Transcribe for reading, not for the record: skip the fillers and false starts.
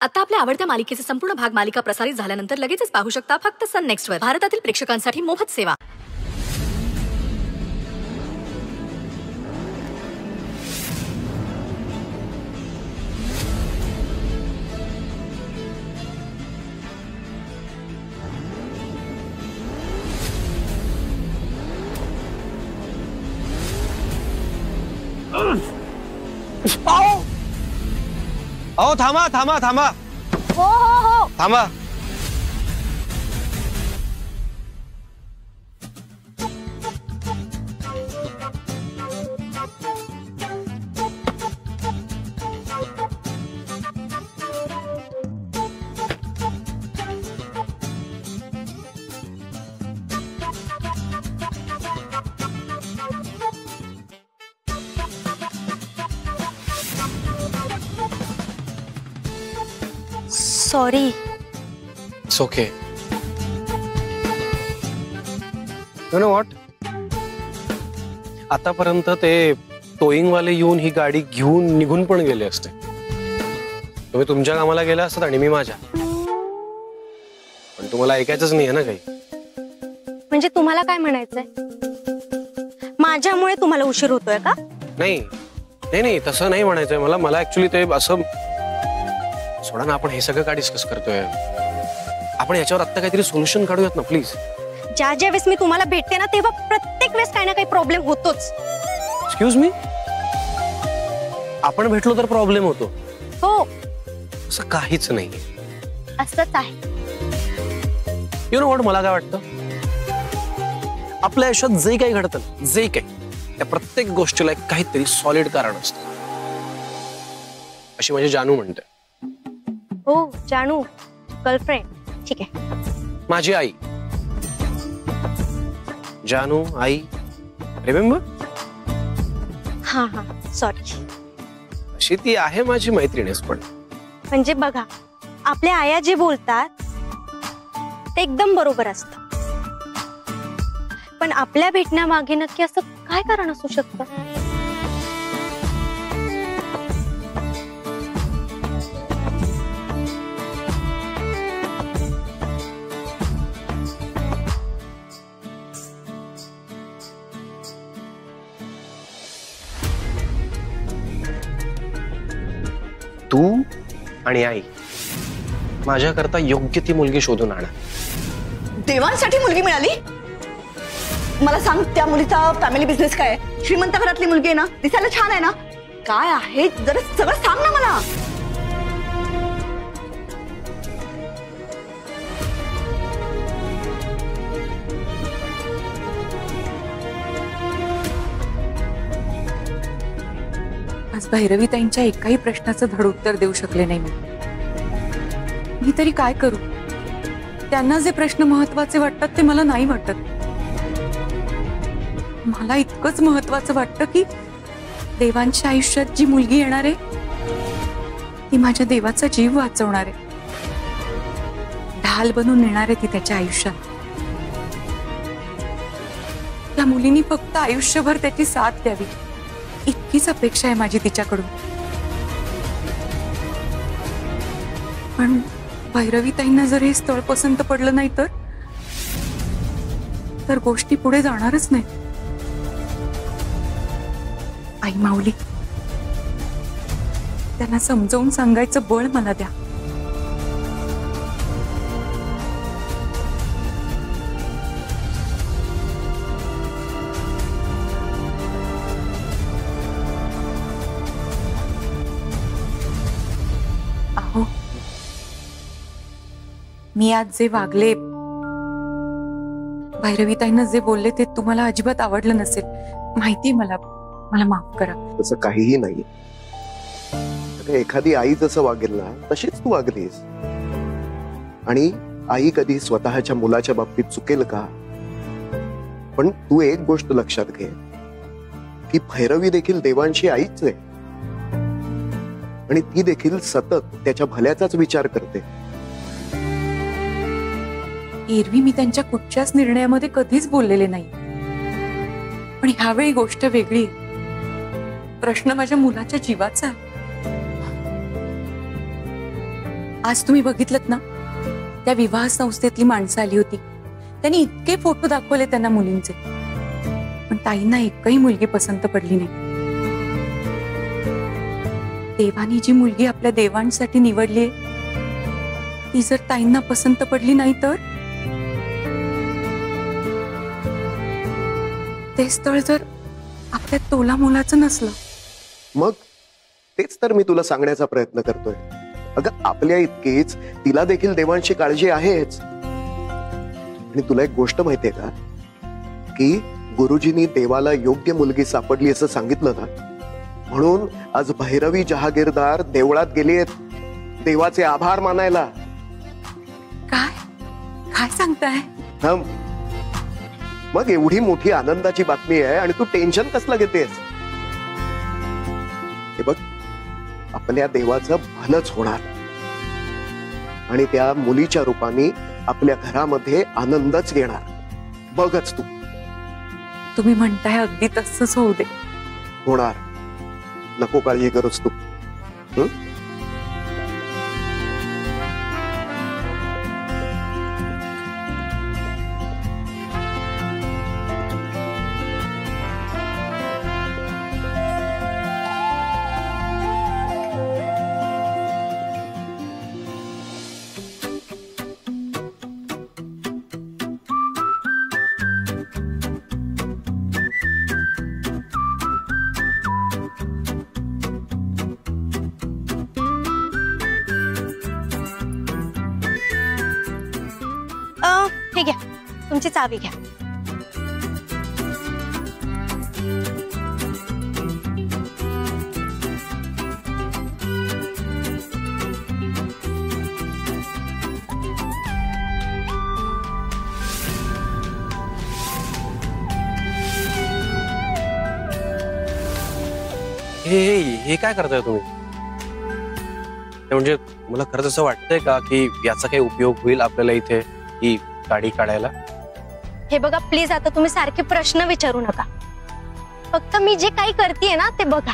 आता आपल्या आवडत्या मालिकेचे संपूर्ण भाग मालिका प्रसारित झाल्यानंतर लगेचच पाहू शकता फक्त सन नेक्स्टवर. भारतातील प्रेक्षकांसाठी मोफत सेवा. अहो थांबा थांबा थांबा. हो हो हो थांबा. Sorry. It's okay. You know what, आतापर्यंत ते टोईंग वाले येऊन ही गाडी घेऊन निघून पण गेले असते. तुम्ही तुमच्या कामाला गेला असतात आणि मी माझ्या. पण तुम्हाला ऐकायचंच नाहीये ना काही. म्हणजे तुम्हाला काय म्हणायचंय? माझ्यामुळे तुम्हाला उशीर होतोय का? नाही नाही नाही, तसं नाही म्हणायचंय मला. मला ऍक्च्युली ते असं सोडा ना, आपण हे सगळं का डिस्कस करतोय. आपण याच्यावर आता काहीतरी सोल्युशन काढूयात ना प्लीज. ज्या ज्या वेळेस मी तुम्हाला भेटते ना तेव्हा प्रत्येक वेळेस काही ना काही प्रॉब्लेम होतोच. एक्सक्यूज मी, आपण भेटलो तर प्रॉब्लेम होतो? हो. असं काहीच नाही. असंच आहे. यू नो व्हॉट, मला काय वाटतं, आपल्या आयुष्यात जे काही घडतं, जे काही, त्या प्रत्येक गोष्टीला एक काहीतरी सॉलिड कारण असतं, अशी माझी जानू म्हणते. हो जानू, गर्लफ्रेंड. ठीक आहे. माझी आई जानू, आई, रिमेंबर? हा हा सॉरी. अशी ती आहे माझी मैत्रीणच. पण म्हणजे बघा, आपल्या आया जे बोलतात ते एकदम बरोबर असतं. पण आपल्या भेटण्यामागे नक्की असं काय कारण असू शकतं? तू आणि आई माझ्याकरता योग्य ती मुलगी शोधून आणा. देवांसाठी मुलगी मिळाली? मला सांग, त्या मुलीचा फॅमिली बिझनेस काय आहे? श्रीमंत घरातली मुलगी आहे ना, दिसायला छान आहे ना, काय आहे जरा सगळं सांग ना मला. आज भैरवीताईंच्या एकाही प्रश्नाचं धड उत्तर देऊ शकले नाही मी तरी काय करू? त्यांना जे प्रश्न महत्वाचे वाटतात ते मला नाही वाटत. मला इतकंच महत्वाचं वाटतं की देवांच्या आयुष्यात जी मुलगी येणार आहे ती माझ्या देवाचा जीव वाचवणार आहे. ढाल बनून येणार आहे ती त्याच्या आयुष्यात. त्या मुलीनी फक्त आयुष्यभर त्याची साथ द्यावी, इतकीच अपेक्षा आहे माझी तिच्याकडून. पण भैरवीताईंना जर हे स्थळ पसंत पडलं नाही तर गोष्टी पुढे जाणारच नाही. आई माऊली, त्यांना समजावून सांगायचं बळ मला द्या. अहो, मी आज जे वागले, भैरवीताईंना जे बोलले ते तुम्हाला अजिबात आवडलं नसेल माहिती. मला माफ करा. तसं काहीही नाही. एखादी आई जसं वागेल ना तशीच तू वागलीस. आणि आई कधी स्वतःच्या मुलाच्या बाबतीत चुकेल का? पण तू एक गोष्ट लक्षात घे की भैरवी देखील देवांची आईच आहे आणि ती देखील सतत त्याच्या भल्याचाच विचार करते. एरवी मी त्यांच्या कुठच्याच निर्णयामध्ये कधीच बोललेले नाही, पण ह्यावेळी गोष्ट वेगळी. प्रश्न माझ्या मुलाच्या जीवाचा आहे. आज तुम्ही बघितलत ना, त्या विवाह संस्थेतली माणसं आली होती. त्यांनी इतके फोटो दाखवले त्यांना मुलींचे, पण ताईंना एकही मुलगी पसंत पडली नाही. देवानी जी मुलगी आपल्या देवांसाठी निवडली ती जर ताईंना पसंत पडली नाही तर ते स्थळ जर आपल्या तोला मोलाचं नसलं, मग तेच तर मी तुला सांगण्याचा प्रयत्न करतोय. अगं आपल्या इतकीच तिला देखील देवांची काळजी आहेच. आणि तुला एक गोष्ट माहितीये का, की गुरुजींनी देवाला योग्य मुलगी सापडली असं सांगितलं ना, म्हणून आज भैरवी जहागीरदार देवळात गेलीत देवाचे आभार मानायला. काय काय सांगताय? हं. मग एवढी मोठी आनंदाची बातमी आहे आणि तू टेन्शन कसलं घेतेस? हे बघ, आपल्या देवाचं भलंच होणार आणि त्या मुलीच्या रूपाने आपल्या घरामध्ये आनंदच येणार. बघच तू. तुम्ही म्हणताय अगदी तसंच होऊ दे. होणार, नको काळजी करूस तू. हं? हे घ्या, तुमची चावी घ्या. हे काय करताय तुम्ही? म्हणजे मला खरंच असं वाटतंय का की याचा काही उपयोग होईल आपल्याला इथे ही गाडी काढायला? हे बघा प्लीज, आता तुम्ही सारखे प्रश्न विचारू नका. फक्त मी जे काही करतेय ना ते बघा.